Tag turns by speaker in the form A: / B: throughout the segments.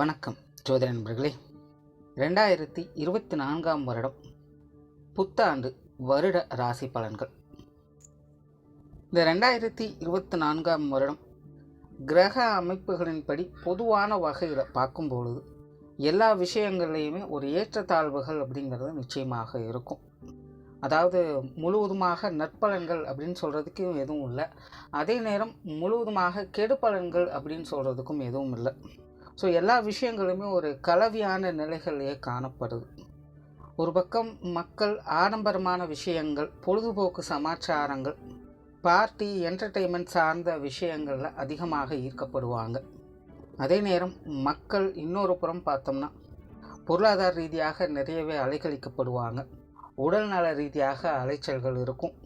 A: வணக்கம் ஜோதிட நண்பர்களே. 2024 வருடம் புத்தாண்டு வருட ராசி பலன்கள். இந்த 2024 வருடம் கிரக அமைப்புகளின்படி பொதுவான வகையில் பார்க்கும்பொழுது எல்லா விஷயங்கள்லையுமே ஒரு ஏற்றத்தாழ்வுகள் அப்படிங்கிறது நிச்சயமாக இருக்கும். அதாவது முழுவதுமாக நற்பலன்கள் அப்படின்னு சொல்கிறதுக்கு எதுவும் இல்லை, அதே நேரம் முழுவதுமாக கெடுபலன்கள் அப்படின்னு சொல்கிறதுக்கும் எதுவும் இல்லை. ஸோ எல்லா விஷயங்களுமே ஒரு கலவையான நிலைகளிலே காணப்படுது. ஒரு பக்கம் மக்கள் ஆடம்பரமான விஷயங்கள், பொழுதுபோக்கு சமாச்சாரங்கள், பார்ட்டி, என்டர்டெயின்மெண்ட் சார்ந்த விஷயங்களில் அதிகமாக ஈர்க்கப்படுவாங்க. அதே நேரம் மக்கள் இன்னொரு புறம் பார்த்தோம்னா பொருளாதார ரீதியாக நிறையவே அலைக்கழிக்கப்படுவாங்க. உடல்நல ரீதியாக அலைச்சல்கள் இருக்கும்.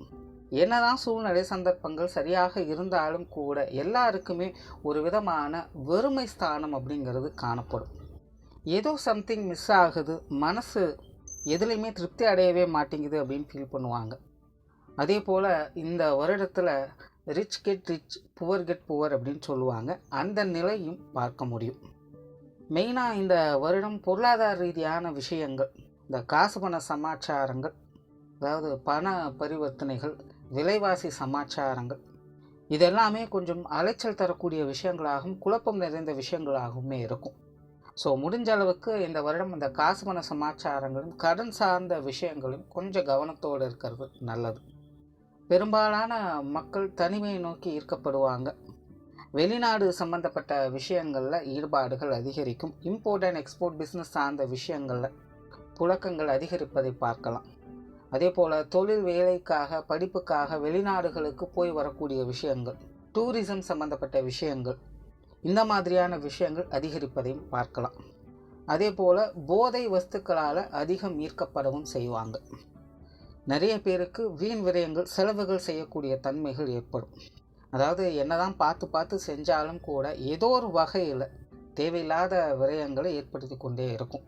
A: என்னதான் சூழ்நிலை சந்தர்ப்பங்கள் சரியாக இருந்தாலும் கூட எல்லாருக்குமே ஒரு விதமான வெறுமை ஸ்தானம் அப்படிங்கிறது காணப்படும். ஏதோ சம்திங் மிஸ் ஆகுது, மனசு எதுலேயுமே திருப்தி அடையவே மாட்டேங்குது அப்படின்னு ஃபீல் பண்ணுவாங்க. அதே போல் இந்த வருடத்தில் rich get rich, poor get poor அப்படின்னு சொல்லுவாங்க. அந்த நிலையும் பார்க்க முடியும். மெயினாக இந்த வருடம் பொருளாதார ரீதியான விஷயங்கள், இந்த காசு பண சமாச்சாரங்கள், அதாவது பண பரிவர்த்தனைகள், விலைவாசி சமாச்சாரங்கள், இதெல்லாமே கொஞ்சம் அலைச்சல் தரக்கூடிய விஷயங்களாகவும் குழப்பம் நிறைந்த விஷயங்களாகவுமே இருக்கும். ஸோ முடிஞ்ச அளவுக்கு இந்த வருடம் இந்த காசு பண சமாச்சாரங்களும் கடன் சார்ந்த விஷயங்களும் கொஞ்சம் கவனத்தோடு இருக்கிறது நல்லது. பெரும்பாலான மக்கள் தனிமையை நோக்கி ஈர்க்கப்படுவாங்க. வெளிநாடு சம்பந்தப்பட்ட விஷயங்களில் ஈடுபாடுகள் அதிகரிக்கும். இம்போர்ட் அண்ட் எக்ஸ்போர்ட் பிஸ்னஸ் சார்ந்த விஷயங்களில் புழக்கங்கள் அதிகரிப்பதை பார்க்கலாம். அதே போல் தொழில் வேலைக்காக, படிப்புக்காக வெளிநாடுகளுக்கு போய் வரக்கூடிய விஷயங்கள், டூரிசம் சம்பந்தப்பட்ட விஷயங்கள், இந்த மாதிரியான விஷயங்கள் அதிகரிப்பதையும் பார்க்கலாம். அதே போல் போதை வஸ்துக்களால் அதிகம் ஈர்க்கப்படவும் செய்வாங்க. நிறைய பேருக்கு வீண் விரயங்கள், செலவுகள் செய்யக்கூடிய தன்மைகள் ஏற்படும். அதாவது என்னதான் பார்த்து செஞ்சாலும் கூட ஏதோ ஒரு வகையில் தேவையில்லாத விரயங்களை ஏற்படுத்தி கொண்டே இருக்கும்.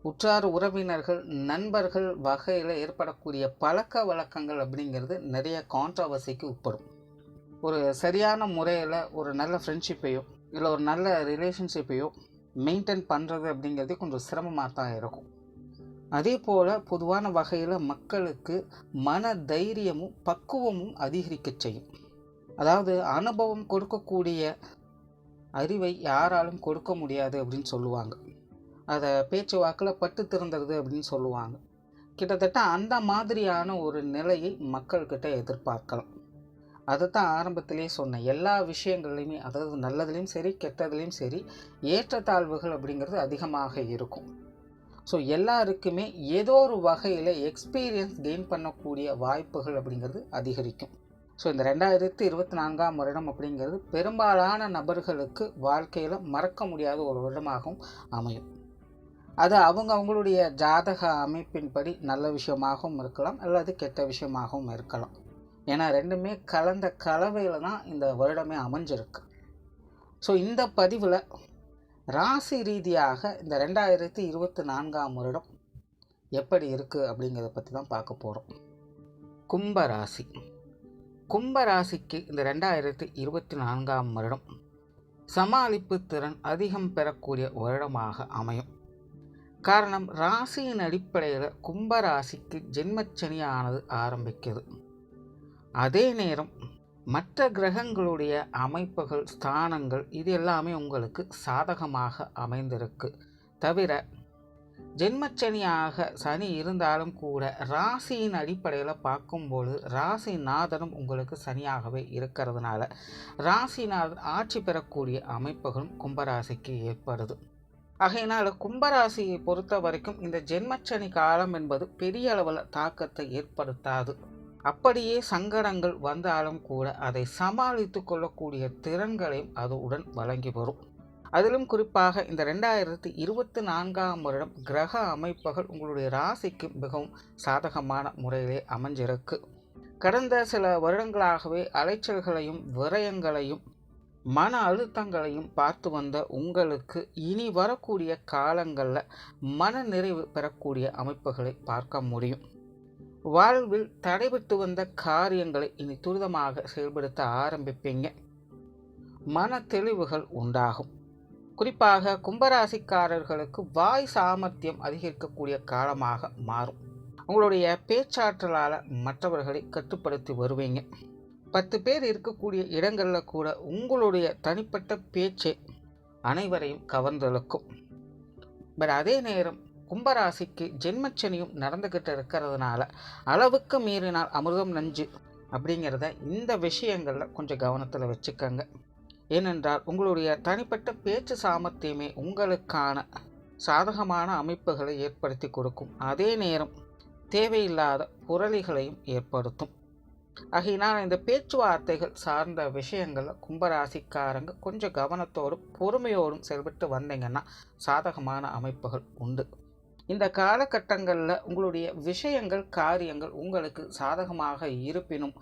A: உற்றார் உறவினர்கள், நண்பர்கள் வகையில் ஏற்படக்கூடிய பழக்க வழக்கங்கள் அப்படிங்கிறது நிறைய கான்ட்ரவர்சிக்கு உட்படும். ஒரு சரியான முறையில் ஒரு நல்ல ஃப்ரெண்ட்ஷிப்பையோ இல்லை ஒரு நல்ல ரிலேஷன்ஷிப்பையோ மெயின்டைன் பண்ணுறது அப்படிங்கிறது கொஞ்சம் சிரமமாக தான் இருக்கும். அதே போல் பொதுவான வகையில் மக்களுக்கு மன தைரியமும் பக்குவமும் அதிகரிக்க செய்யும். அதாவது அனுபவம் கொடுக்கக்கூடிய அறிவை யாராலும் கொடுக்க முடியாது அப்படின்னு சொல்லுவாங்க. அதை பேச்சு வாக்கில் பட்டு திறந்துடுது அப்படின்னு சொல்லுவாங்க. கிட்டத்தட்ட அந்த மாதிரியான ஒரு நிலையை மக்கள்கிட்ட எதிர்பார்க்கலாம். அதை தான் ஆரம்பத்திலே சொன்னேன். எல்லா விஷயங்கள்லையுமே, அதாவது நல்லதுலேயும் சரி கெட்டதுலேயும் சரி, ஏற்றத்தாழ்வுகள் அப்படிங்கிறது அதிகமாக இருக்கும். ஸோ எல்லாருக்குமே ஏதோ ஒரு வகையில் எக்ஸ்பீரியன்ஸ் கெயின் பண்ணக்கூடிய வாய்ப்புகள் அப்படிங்கிறது அதிகரிக்கும். ஸோ இந்த 2024 வருடம் அப்படிங்கிறது பெரும்பாலான நபர்களுக்கு வாழ்க்கையில் மறக்க முடியாத ஒரு வருடமாகவும் அமையும். அது அவங்களுடைய ஜாதக அமைப்பின்படி நல்ல விஷயமாகவும் இருக்கலாம், அல்லது கெட்ட விஷயமாகவும் இருக்கலாம். ஏன்னா ரெண்டுமே கலந்த கலவையில் தான் இந்த வருடமே அமைஞ்சிருக்கு. ஸோ இந்த பதிவில் ராசி ரீதியாக இந்த 2024 வருடம் எப்படி இருக்குது அப்படிங்கிறத பற்றி தான் பார்க்க போகிறோம். கும்பராசி. கும்பராசிக்கு இந்த 2024 வருடம் சமாளிப்பு திறன் அதிகம் பெறக்கூடிய வருடமாக அமையும். காரணம், ராசியின் அடிப்படையில் கும்பராசிக்கு ஜென்மச்சனியானது ஆரம்பிக்குது. அதே நேரம் மற்ற கிரகங்களுடைய அமைப்புகள், ஸ்தானங்கள், இது எல்லாமே உங்களுக்கு சாதகமாக அமைந்திருக்கு. தவிர ஜென்மச்சனியாக சனி இருந்தாலும் கூட ராசியின் அடிப்படையில் பார்க்கும்போது ராசிநாதனும் உங்களுக்கு சனியாகவே இருக்கிறதுனால ராசிநாதன் ஆட்சி பெறக்கூடிய அமைப்புகளும் கும்பராசிக்கு ஏற்படுது. ஆகையினால் கும்பராசியை பொறுத்த வரைக்கும் இந்த ஜென்மச்சனி காலம் என்பது பெரிய அளவில் தாக்கத்தை ஏற்படுத்தாது. அப்படியே சங்கடங்கள் வந்தாலும் கூட அதை சமாளித்து கொள்ளக்கூடிய திறன்களையும் அது உடன் வழங்கி வரும். அதிலும் குறிப்பாக இந்த 2024 வருடம் கிரக அமைப்புகள் உங்களுடைய ராசிக்கு மிகவும் சாதகமான முறையிலே அமைஞ்சிருக்கு. கடந்த சில வருடங்களாகவே அலைச்சல்களையும் விரயங்களையும் மன அழுத்தங்களையும் பார்த்து வந்த உங்களுக்கு இனி வரக்கூடிய காலங்களில் மன நிறைவு பெறக்கூடிய அமைப்புகளை பார்க்க முடியும். வாழ்வில் தடைபட்டு வந்த காரியங்களை இனி துரிதமாக செயல்படுத்த ஆரம்பிப்பீங்க. மன தெளிவுகள் உண்டாகும். குறிப்பாக கும்பராசிக்காரர்களுக்கு வாய் சாமர்த்தியம் அதிகரிக்கக்கூடிய காலமாக மாறும். உங்களுடைய பேச்சாற்றலால் மற்றவர்களை கட்டுப்படுத்தி வருவீங்க. 10 பேர் இருக்கக்கூடிய இடங்களில் கூட உங்களுடைய தனிப்பட்ட பேச்சு அனைவரையும் கவர்ந்தெழுக்கும். பட் அதே நேரம் கும்பராசிக்கு ஜென்மச்சனியும் நடந்துக்கிட்டு இருக்கிறதுனால அளவுக்கு மீறினால் அமிர்தம் நஞ்சு அப்படிங்கிறத இந்த விஷயங்களில் கொஞ்சம் கவனத்தில் வச்சுக்கோங்க. ஏனென்றால் உங்களுடைய தனிப்பட்ட பேச்சு சாமர்த்தியமே உங்களுக்கான சாதகமான அமைப்புகளை ஏற்படுத்தி கொடுக்கும். அதே நேரம் தேவையில்லாத புரளிகளையும் ஏற்படுத்தும். ஆகையினால் இந்த பேச்சுவார்த்தைகள் சார்ந்த விஷயங்களில் கும்பராசிக்காரங்க கொஞ்சம் கவனத்தோடும் பொறுமையோடும் செயல்பட்டு வந்தீங்கன்னா சாதகமான அமைப்புகள் உண்டு. இந்த காலகட்டங்களில் உங்களுடைய விஷயங்கள் காரியங்கள் உங்களுக்கு சாதகமாக இருப்பினும்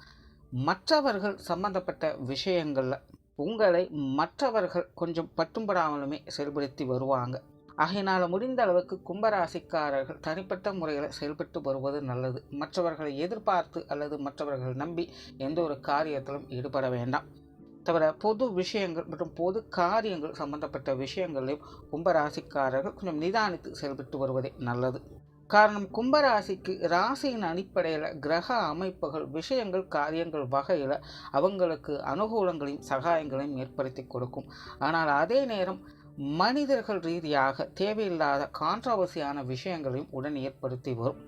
A: மற்றவர்கள் சம்பந்தப்பட்ட விஷயங்களில் உங்களை மற்றவர்கள் கொஞ்சம் பட்டும்படாமலுமே செயல்படுத்தி வருவாங்க. ஆகையினால் முடிந்த அளவுக்கு கும்பராசிக்காரர்கள் தனிப்பட்ட முறையில் செயல்பட்டு வருவது நல்லது. மற்றவர்களை எதிர்பார்த்து அல்லது மற்றவர்கள் நம்பி எந்த ஒரு காரியத்திலும் ஈடுபட வேண்டாம். தவிர பொது விஷயங்கள் மற்றும் பொது காரியங்கள் சம்பந்தப்பட்ட விஷயங்களையும் கும்பராசிக்காரர்கள் கொஞ்சம் நிதானித்து செயல்பட்டு வருவதே நல்லது. காரணம், கும்பராசிக்கு ராசியின் அடிப்படையில் கிரக அமைப்புகள் விஷயங்கள் காரியங்கள் வகையில் அவங்களுக்கு அனுகூலங்களையும் சகாயங்களையும் ஏற்படுத்தி கொடுக்கும். ஆனால் அதே நேரம் மனிதர்கள் ரீதியாக தேவையில்லாத கான்ட்ரவர்சியான விஷயங்களையும் உடன் ஏற்படுத்தி வரும்.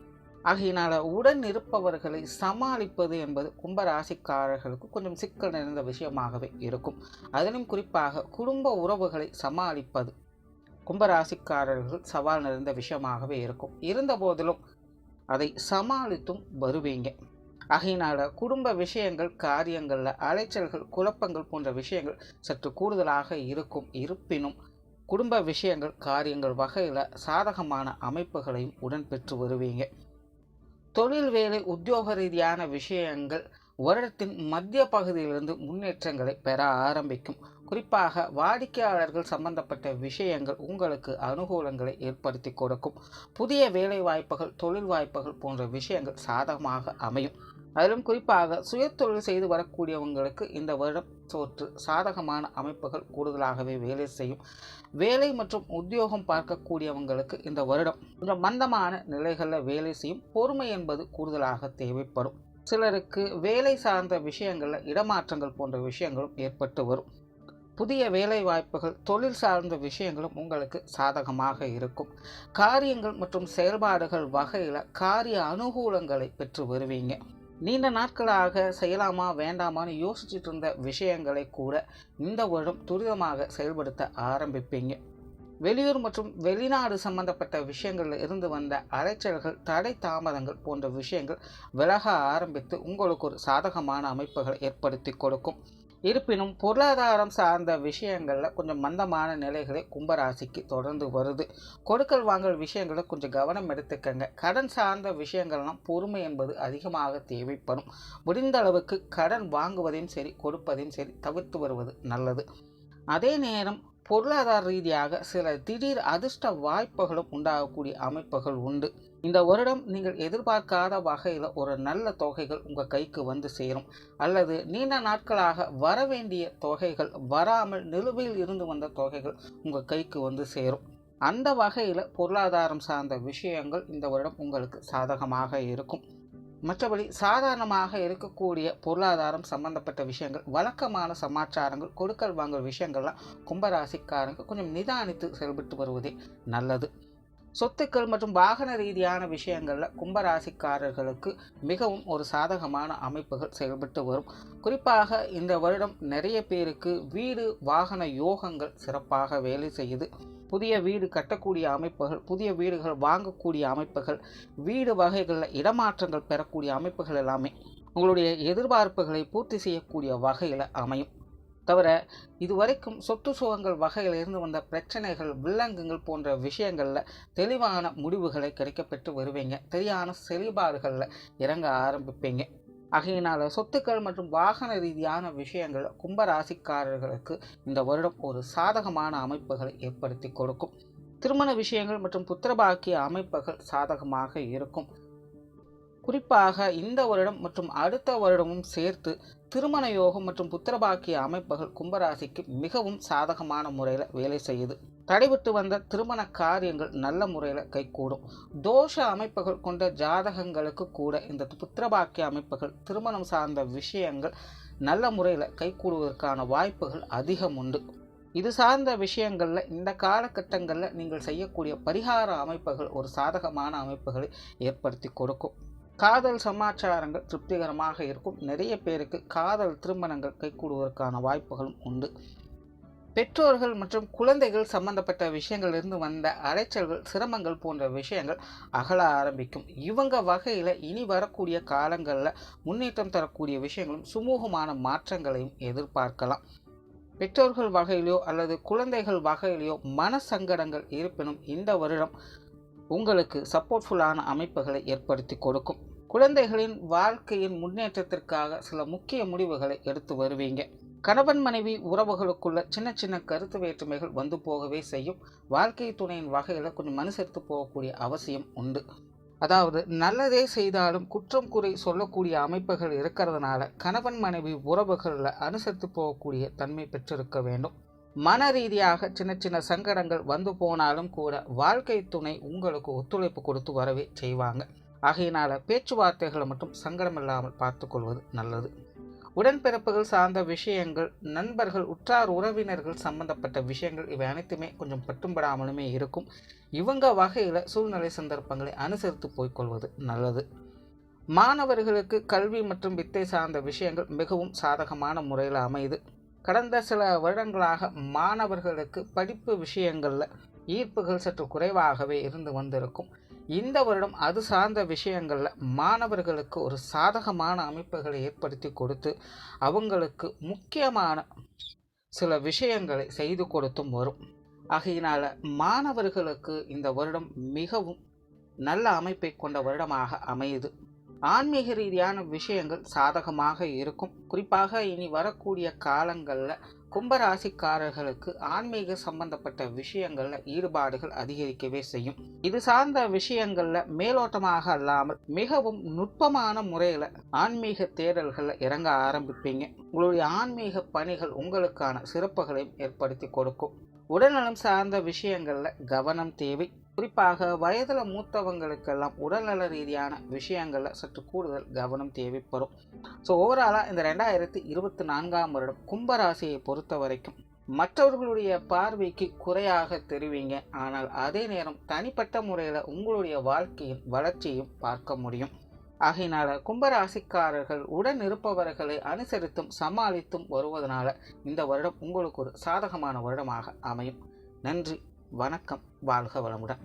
A: ஆகையினால் உடன் இருப்பவர்களை சமாளிப்பது என்பது கும்பராசிக்காரர்களுக்கு கொஞ்சம் சிக்கல் நிறைந்த விஷயமாகவே இருக்கும். அதிலும் குறிப்பாக குடும்ப உறவுகளை சமாளிப்பது கும்பராசிக்காரர்கள் சவால் நிறைந்த விஷயமாகவே இருக்கும். இருந்த போதிலும் அதை சமாளித்தும் வருவீங்க. ஆகையினால் குடும்ப விஷயங்கள் காரியங்களில் அலைச்சல்கள் குழப்பங்கள் போன்ற விஷயங்கள் சற்று கூடுதலாக இருக்கும். இருப்பினும் குடும்ப விஷயங்கள் காரியங்கள் வகையில் சாதகமான அமைப்புகளையும் உடன் பெற்று வருவீங்க. தொழில் வேலை உத்தியோக ரீதியான விஷயங்கள் வருடத்தின் மத்திய பகுதியிலிருந்து முன்னேற்றங்களை பெற ஆரம்பிக்கும். குறிப்பாக வாடிக்கையாளர்கள் சம்பந்தப்பட்ட விஷயங்கள் உங்களுக்கு அனுகூலங்களை ஏற்படுத்தி கொடுக்கும். புதிய வேலை வாய்ப்புகள் தொழில் வாய்ப்புகள் போன்ற விஷயங்கள் சாதகமாக அமையும். அதிலும் குறிப்பாக சுயதொழில் செய்து வரக்கூடியவங்களுக்கு இந்த வருடம் சற்று சாதகமான அமைப்புகள் கூடுதலாகவே வேலை செய்யும். வேலை மற்றும் உத்தியோகம் பார்க்கக்கூடியவங்களுக்கு இந்த வருடம் கொஞ்சம் மந்தமான நிலைகளில் வேலை செய்யும். பொறுமை என்பது கூடுதலாக தேவைப்படும். சிலருக்கு வேலை சார்ந்த விஷயங்களில் இடமாற்றங்கள் போன்ற விஷயங்களும் ஏற்பட்டு வரும். புதிய வேலை வாய்ப்புகள் தொழில் சார்ந்த விஷயங்களும் உங்களுக்கு சாதகமாக இருக்கும். காரியங்கள் மற்றும் செயல்பாடுகள் வகையில் காரிய அனுகூலங்களை பெற்று வருவீங்க. நீண்ட நாட்களாக செய்யலாமா வேண்டாமான்னு யோசிச்சுட்டு இருந்த விஷயங்களை கூட இந்த வருடம் துரிதமாக செயல்படுத்த ஆரம்பிப்பீங்க. வெளியூர் மற்றும் வெளிநாடு சம்பந்தப்பட்ட விஷயங்களில் இருந்து வந்த அலைச்சல்கள் தடை தாமதங்கள் போன்ற விஷயங்கள் விலக ஆரம்பித்து உங்களுக்கு ஒரு சாதகமான அமைப்புகளை ஏற்படுத்தி கொடுக்கும். இருப்பினும் பொருளாதாரம் சார்ந்த விஷயங்களில் கொஞ்சம் மந்தமான நிலைகளை கும்பராசிக்கு தொடர்ந்து வருது. கொடுக்கல் வாங்கல் விஷயங்களை கொஞ்சம் கவனம் எடுத்துக்கங்க. கடன் சார்ந்த விஷயங்கள்லாம் பொறுமை என்பது அதிகமாக தேவைப்படும். முடிந்த அளவுக்கு கடன் வாங்குவதையும் சரி கொடுப்பதையும் சரி தவிர்த்து வருவது நல்லது. அதே நேரம் பொருளாதார ரீதியாக சில திடீர் அதிர்ஷ்ட வாய்ப்புகளும் உண்டாகக்கூடிய அமைப்புகள் உண்டு. இந்த வருடம் நீங்கள் எதிர்பார்க்காத வகையில் ஒரு நல்ல தொகைகள் உங்கள் கைக்கு வந்து சேரும். அல்லது நீண்ட நாட்களாக வர வேண்டிய தொகைகள் வராமல் நிலுவையில் இருந்து வந்த தொகைகள் உங்கள் கைக்கு வந்து சேரும். அந்த வகையில் பொருளாதாரம் சார்ந்த விஷயங்கள் இந்த வருடம் உங்களுக்கு சாதகமாக இருக்கும். மற்றபடி சாதாரணமாக இருக்கக்கூடிய பொருளாதாரம் சம்பந்தப்பட்ட விஷயங்கள் வழக்கமான சமாச்சாரங்கள் கொடுக்கல் வாங்கல் விஷயங்கள்லாம் கும்பராசிக்காரங்க கொஞ்சம் நிதானித்து செயல்பட்டு வருவதே நல்லது. சொத்துக்கள் மற்றும் வாகன ரீதியான விஷயங்களில் கும்பராசிக்காரர்களுக்கு மிகவும் ஒரு சாதகமான அமைப்புகள் செயல்பட்டு வரும். குறிப்பாக இந்த வருடம் நிறைய பேருக்கு வீடு வாகன யோகங்கள் சிறப்பாக வேலை செய்யுது. புதிய வீடு கட்டக்கூடிய அமைப்புகள் புதிய வீடுகள் வாங்கக்கூடிய அமைப்புகள் வீடு வகைகளில் இடமாற்றங்கள் பெறக்கூடிய அமைப்புகள் எல்லாமே உங்களுடைய எதிர்பார்ப்புகளை பூர்த்தி செய்யக்கூடிய வகையில் அமையும். தவிர இதுவரைக்கும் சொத்து சுகங்கள் வகையில் இருந்து வந்த பிரச்சனைகள் வில்லங்கங்கள் போன்ற விஷயங்களில் தெளிவான முடிவுகளை கிடைக்கப்பெற்று வருவீங்க. சரியான செயல்பாடுகளில் இறங்க ஆரம்பிப்பீங்க. ஆகையினால் சொத்துக்கள் மற்றும் வாகன ரீதியான விஷயங்கள் கும்பராசிக்காரர்களுக்கு இந்த வருடம் ஒரு சாதகமான அமைப்புகளை ஏற்படுத்தி கொடுக்கும். திருமண விஷயங்கள் மற்றும் புத்திரபாக்கிய அமைப்புகள் சாதகமாக இருக்கும். குறிப்பாக இந்த வருடம் மற்றும் அடுத்த வருடமும் சேர்த்து திருமண யோகம் மற்றும் புத்திரபாக்கிய அமைப்புகள் கும்பராசிக்கு மிகவும் சாதகமான முறையில் வேலை செய்யுது. தடைபட்டு வந்த திருமண காரியங்கள் நல்ல முறையில் கைகூடும். தோஷ அமைப்புகள் கொண்ட ஜாதகங்களுக்கு கூட இந்த புத்திரபாக்கிய அமைப்புகள் திருமணம் சார்ந்த விஷயங்கள் நல்ல முறையில் கைகூடுவதற்கான வாய்ப்புகள் அதிகம் உண்டு. இது சார்ந்த விஷயங்களில் இந்த காலகட்டங்களில் நீங்கள் செய்யக்கூடிய பரிகார அமைப்புகள் ஒரு சாதகமான அமைப்புகளை ஏற்படுத்தி கொடுக்கும். காதல் சமாச்சாரங்கள் திருப்திகரமாக இருக்கும். நிறைய பேருக்கு காதல் திருமணங்கள் கைகூடுவதற்கான வாய்ப்புகளும் உண்டு. பெற்றோர்கள் மற்றும் குழந்தைகள் சம்பந்தப்பட்ட விஷயங்களிலிருந்து வந்த அலைச்சல்கள், சிரமங்கள் போன்ற விஷயங்கள் அகல ஆரம்பிக்கும். இவங்க வகையில் இனி வரக்கூடிய காலங்களில் முன்னேற்றம் தரக்கூடிய விஷயங்களும் சுமூகமான மாற்றங்களையும் எதிர்பார்க்கலாம். பெற்றோர்கள் வகையிலோ அல்லது குழந்தைகள் வகையிலோ மன சங்கடங்கள் இருப்பினும் இந்த வருடம் உங்களுக்கு சப்போர்ட்ஃபுல்லான அமைப்புகளை ஏற்படுத்தி கொடுக்கும். குழந்தைகளின் வாழ்க்கையின் முன்னேற்றத்திற்காக சில முக்கிய முடிவுகளை எடுத்து வருவீங்க. கணவன் மனைவி உறவுகளுக்குள்ள சின்ன சின்ன கருத்து வேற்றுமைகள் வந்து போகவே செய்யும். வாழ்க்கை துணையின் வகையில் கொஞ்சம் மனுசரித்து போகக்கூடிய அவசியம் உண்டு. அதாவது நல்லதே செய்தாலும் குற்றம் குறை சொல்லக்கூடிய அமைப்புகள் இருக்கிறதுனால கணவன் மனைவி உறவுகளில் அனுசரித்து போகக்கூடிய தன்மை பெற்றிருக்க வேண்டும். மன ரீதியாக சின்ன சின்ன சங்கடங்கள் வந்து போனாலும் கூட வாழ்க்கை துணை உங்களுக்கு ஒத்துழைப்பு கொடுத்து வரவே செய்வாங்க. ஆகையினால பேச்சுவார்த்தைகளை மட்டும் சங்கடம் இல்லாமல் பார்த்து கொள்வது நல்லது. உடன்பிறப்புகள் சார்ந்த விஷயங்கள், நண்பர்கள், உற்றார் உறவினர்கள் சம்பந்தப்பட்ட விஷயங்கள் இவை அனைத்துமே கொஞ்சம் பட்டும்படாமலுமே இருக்கும். இவங்க வகையில் சூழ்நிலை சந்தர்ப்பங்களை அனுசரித்து போய்கொள்வது நல்லது. மாணவர்களுக்கு கல்வி மற்றும் வித்தை சார்ந்த விஷயங்கள் மிகவும் சாதகமான முறையில் அமையுது. கடந்த சில வருடங்களாக மாணவர்களுக்கு படிப்பு விஷயங்களில் ஈர்ப்புகள் சற்று குறைவாகவே இருந்து வந்திருக்கும். இந்த வருடம் அது சார்ந்த விஷயங்களில் மாணவர்களுக்கு ஒரு சாதகமான அமைப்புகளை ஏற்படுத்தி கொடுத்து அவங்களுக்கு முக்கியமான சில விஷயங்களை செய்து கொடுத்தும் வரும். ஆகையினால் மாணவர்களுக்கு இந்த வருடம் மிகவும் நல்ல அமைப்பை கொண்ட வருடமாக அமையுது. ஆன்மீக ரீதியான விஷயங்கள் சாதகமாக இருக்கும். குறிப்பாக இனி வரக்கூடிய காலங்களில் கும்பராசிக்காரர்களுக்கு ஆன்மீக சம்பந்தப்பட்ட விஷயங்களில் ஈடுபாடுகள் அதிகரிக்கவே செய்யும். இது சார்ந்த விஷயங்களில் மேலோட்டமாக அல்லாமல் மிகவும் நுட்பமான முறையில் ஆன்மீக தேடல்களில் இறங்க ஆரம்பிப்பீங்க. உங்களுடைய ஆன்மீக பணிகள் உங்களுக்கான சிறப்புகளையும் ஏற்படுத்தி கொடுக்கும். உடல்நலம் சார்ந்த விஷயங்களில் கவனம் தேவை. குறிப்பாக வயதில் மூத்தவங்களுக்கெல்லாம் உடல்நல ரீதியான விஷயங்களில் சற்று கூடுதல் கவனம் தேவைப்படும். ஸோ ஓவராலாக இந்த 2024ஆம் வருடம் கும்பராசியை பொறுத்த வரைக்கும் மற்றவர்களுடைய பார்வைக்கு குறையாக தெரிவிங்க. ஆனால் அதே நேரம் தனிப்பட்ட முறையில் உங்களுடைய வாழ்க்கையின் வளர்ச்சியையும் பார்க்க முடியும். ஆகையினால கும்பராசிக்காரர்கள் உடன் இருப்பவர்களை அனுசரித்தும் சமாளித்தும் வருவதனால இந்த வருடம் உங்களுக்கு ஒரு சாதகமான வருடமாக அமையும். நன்றி, வணக்கம், வாழ்க வளமுடன்.